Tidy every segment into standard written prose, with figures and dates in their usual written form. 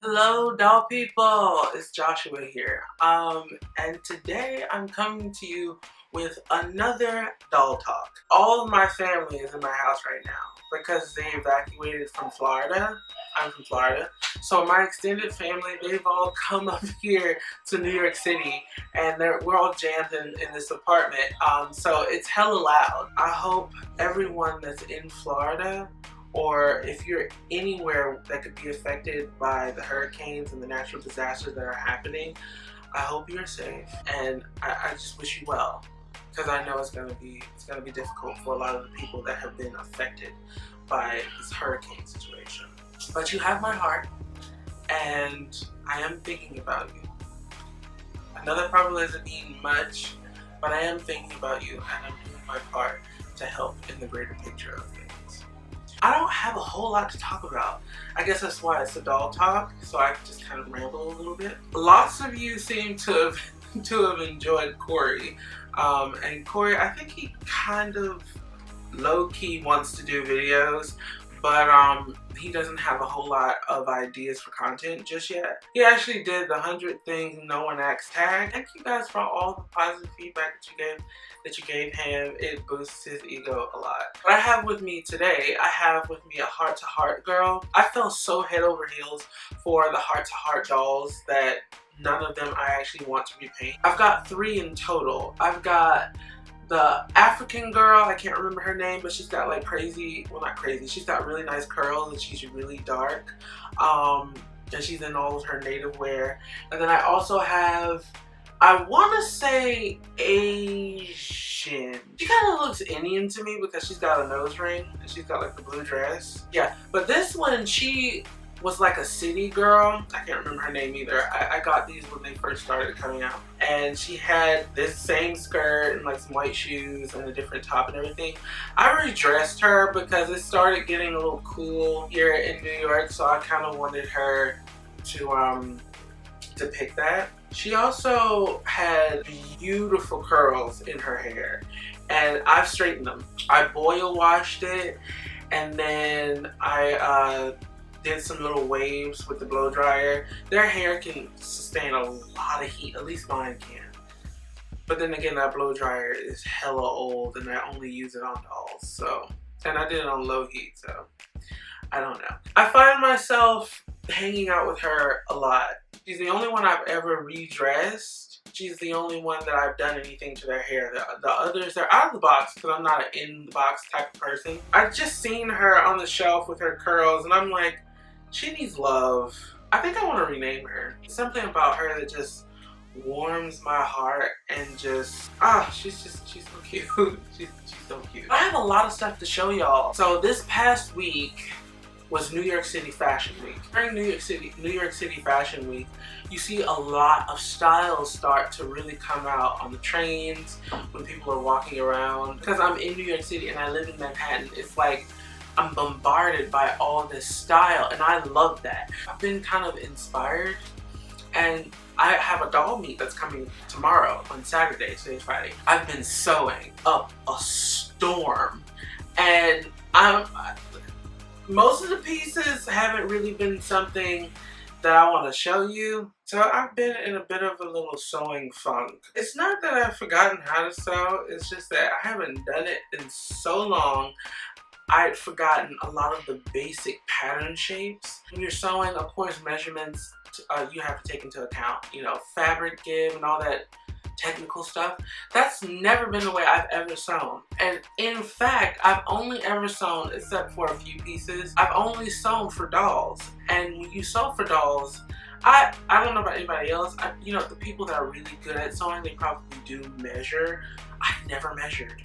Hello, doll people. It's Joshua here. And today I'm coming to you with another doll talk. All of my family is in my house right now because they evacuated from Florida. I'm from Florida. So my extended family, they've all come up here to New York City and we're all jammed in this apartment. So it's hella loud. I hope everyone that's in Florida, or if you're anywhere that could be affected by the hurricanes and the natural disasters that are happening, I hope you're safe, and I just wish you well, because I know it's gonna be difficult for a lot of the people that have been affected by this hurricane situation. But you have my heart, and I am thinking about you. I know that probably doesn't mean much, but I am thinking about you, and I'm doing my part to help in the greater picture of things. I don't have a whole lot to talk about. I guess that's why it's a doll talk, so I can just kind of ramble a little bit. Lots of you seem to have enjoyed Corey. And Corey, I think he kind of low-key wants to do videos, but he doesn't have a whole lot of ideas for content just yet. He actually did the 100 things no one asked tag. Thank you guys for all the positive feedback that you gave him. It boosts his ego a lot. What I have with me today, I have with me a heart-to-heart girl. I fell so head over heels for the heart-to-heart dolls that none of them I actually want to repaint. I've got 3 in total. I've got the African girl, I can't remember her name, but she's got like crazy, well not crazy, she's got really nice curls and she's really dark. And she's in all of her native wear. And then I also have, I want to say Asian. She kind of looks Indian to me because she's got a nose ring and she's got like the blue dress. Yeah, but this one, she was like a city girl. I can't remember her name either. I got these when they first started coming out. And she had this same skirt and like some white shoes and a different top and everything. I redressed her because it started getting a little cool here in New York, so I kind of wanted her to pick that. She also had beautiful curls in her hair, and I've straightened them. I boil washed it, and then I did some little waves with the blow dryer. Their hair can sustain a lot of heat, at least mine can. But then again, that blow dryer is hella old and I only use it on dolls, so. And I did it on low heat, so I don't know. I find myself hanging out with her a lot. She's the only one I've ever redressed. She's the only one that I've done anything to their hair. The others, they're out of the box because I'm not an in-the-box type of person. I've just seen her on the shelf with her curls and I'm like, she needs love. I think I want to rename her. Something about her that just warms my heart and just, she's so cute. she's so cute. I have a lot of stuff to show y'all. So this past week was New York City Fashion Week. During New York City Fashion Week, you see a lot of styles start to really come out on the trains, when people are walking around. Because I'm in New York City and I live in Manhattan, it's like I'm bombarded by all this style, and I love that. I've been kind of inspired, and I have a doll meet that's coming tomorrow on Saturday, today's Friday. I've been sewing up a storm, and most of the pieces haven't really been something that I want to show you. So I've been in a bit of a little sewing funk. It's not that I've forgotten how to sew, it's just that I haven't done it in so long. I'd forgotten a lot of the basic pattern shapes. When you're sewing, of course, measurements you have to take into account, you know, fabric give and all that technical stuff. That's never been the way I've ever sewn. And in fact, I've only ever sewn, except for a few pieces, I've only sewn for dolls. And when you sew for dolls, I don't know about anybody else, you know, the people that are really good at sewing, they probably do measure. I've never measured.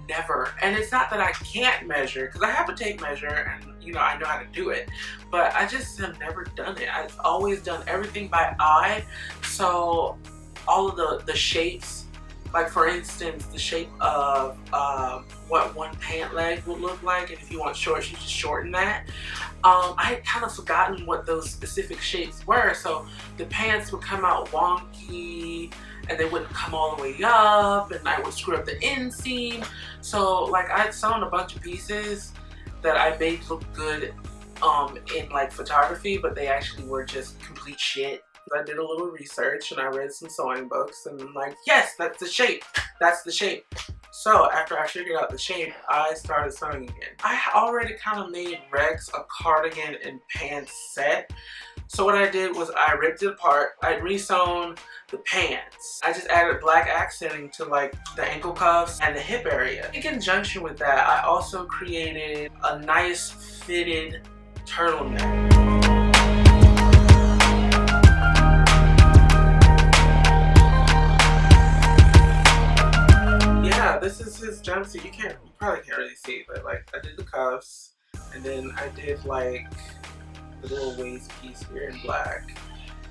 Never. And it's not that I can't measure, because I have a tape measure and you know I know how to do it, but I just have never done it. I've always done everything by eye. So all of the shapes, like for instance the shape of what one pant leg would look like, and if you want shorts you just shorten that. I had kind of forgotten what those specific shapes were, so the pants would come out wonky and they wouldn't come all the way up, and I would screw up the inseam. So like I'd sewn a bunch of pieces that I made look good in like photography, but they actually were just complete shit. I did a little research and I read some sewing books and I'm like, yes, that's the shape. That's the shape. So after I figured out the shape, I started sewing again. I already kind of made Rex a cardigan and pants set. So what I did was I ripped it apart. I re-sewn the pants. I just added black accenting to like the ankle cuffs and the hip area. In conjunction with that, I also created a nice fitted turtleneck. Yeah, this is his jumpsuit. You probably can't really see, but like I did the cuffs and then I did like the little waist piece here in black.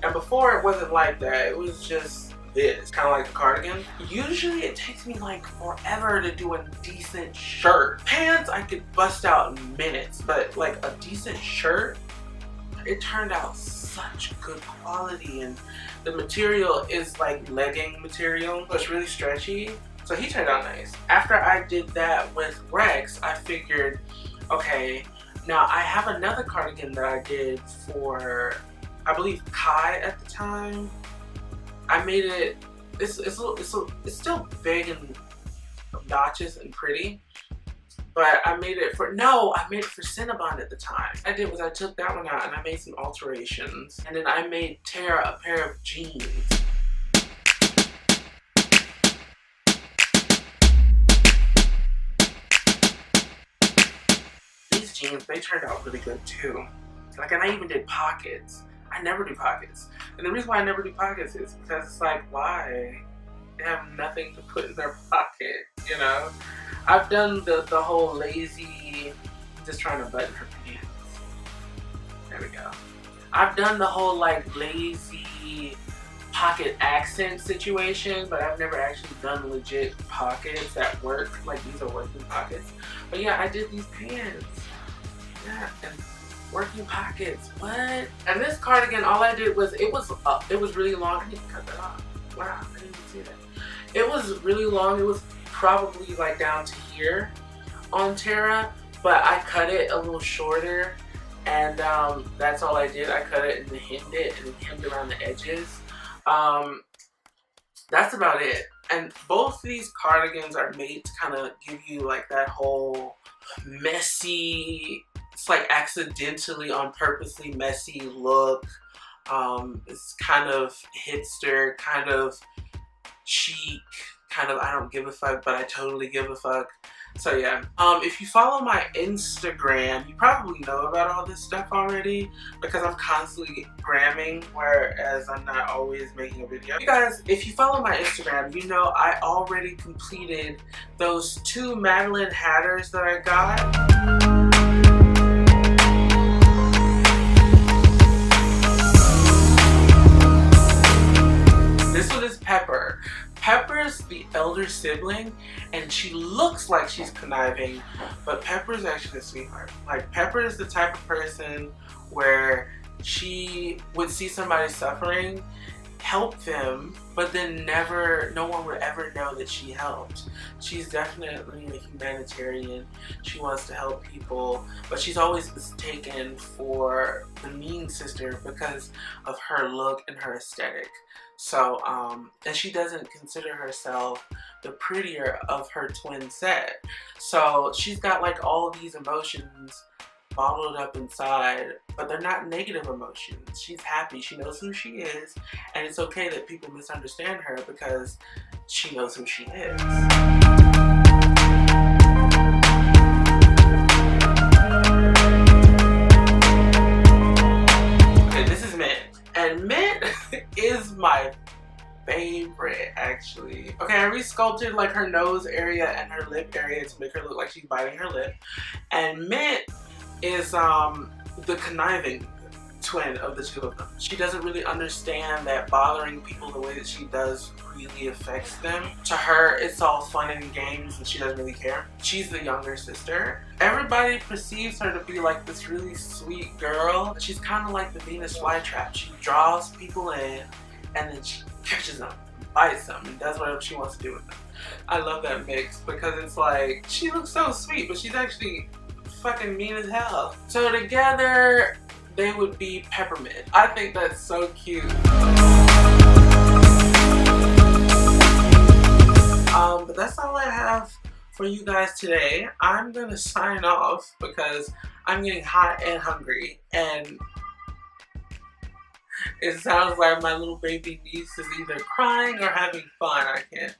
And before it wasn't like that, it was just this, kind of like a cardigan. Usually it takes me like forever to do a decent shirt. Pants I could bust out in minutes, but like a decent shirt, it turned out such good quality, and the material is like legging material, so it's really stretchy. So he turned out nice. After I did that with Rex, I figured, okay, now I have another cardigan that I did for, I believe, Kai at the time. I made it, it's still big and obnoxious and pretty, but I made it for Cinnabon at the time. What I did was I took that one out and I made some alterations, and then I made Tara a pair of jeans. Jeans, they turned out really good too. Like, and I even did pockets. I never do pockets. And the reason why I never do pockets is because it's like, why? They have nothing to put in their pocket, you know? I've done the whole lazy, just trying to button her pants. There we go. I've done the whole like lazy pocket accent situation, but I've never actually done legit pockets that work. Like, these are working pockets. But yeah, I did these pants. Yeah, and working pockets. What? And this cardigan, all I did was it was really long. I need to cut that off. Wow, I didn't even see that. It was really long. It was probably like down to here on Tara, but I cut it a little shorter, and that's all I did. I cut it and then hemmed it and then hemmed around the edges. That's about it. And both these cardigans are made to kind of give you like that whole messy, it's like accidentally on purposely messy look. It's kind of hipster, kind of chic, kind of I don't give a fuck, but I totally give a fuck. So yeah, if you follow my Instagram, you probably know about all this stuff already because I'm constantly gramming, whereas I'm not always making a video. You guys, if you follow my Instagram, you know I already completed those 2 Madeline Hatters that I got. This one is Pepper. Pepper's the elder sibling, and she looks like she's conniving, but Pepper's actually a sweetheart. Like, Pepper is the type of person where she would see somebody suffering, help them, but then no one would ever know that she helped. She's definitely a humanitarian. She wants to help people, but she's always mistaken for the mean sister because of her look and her aesthetic. So, and she doesn't consider herself the prettier of her twin set. So she's got like all these emotions bottled up inside, but they're not negative emotions. She's happy, she knows who she is, and it's okay that people misunderstand her because she knows who she is. Okay, this is Mint. And Mint is my favorite, actually. Okay, I resculpted like her nose area and her lip area to make her look like she's biting her lip. And Mint is the conniving twin of the two of them. She doesn't really understand that bothering people the way that she does really affects them. To her, it's all fun and games and she doesn't really care. She's the younger sister. Everybody perceives her to be like this really sweet girl. She's kind of like the Venus flytrap. She draws people in and then she catches them, bites them, and does whatever she wants to do with them. I love that mix because it's like, she looks so sweet, but she's actually fucking mean as hell. So together, they would be peppermint. I think that's so cute. But that's all I have for you guys today. I'm gonna sign off because I'm getting hot and hungry, and it sounds like my little baby niece is either crying or having fun. I can't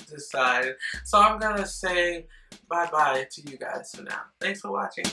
decide. So I'm gonna say bye-bye to you guys for now. Thanks for watching.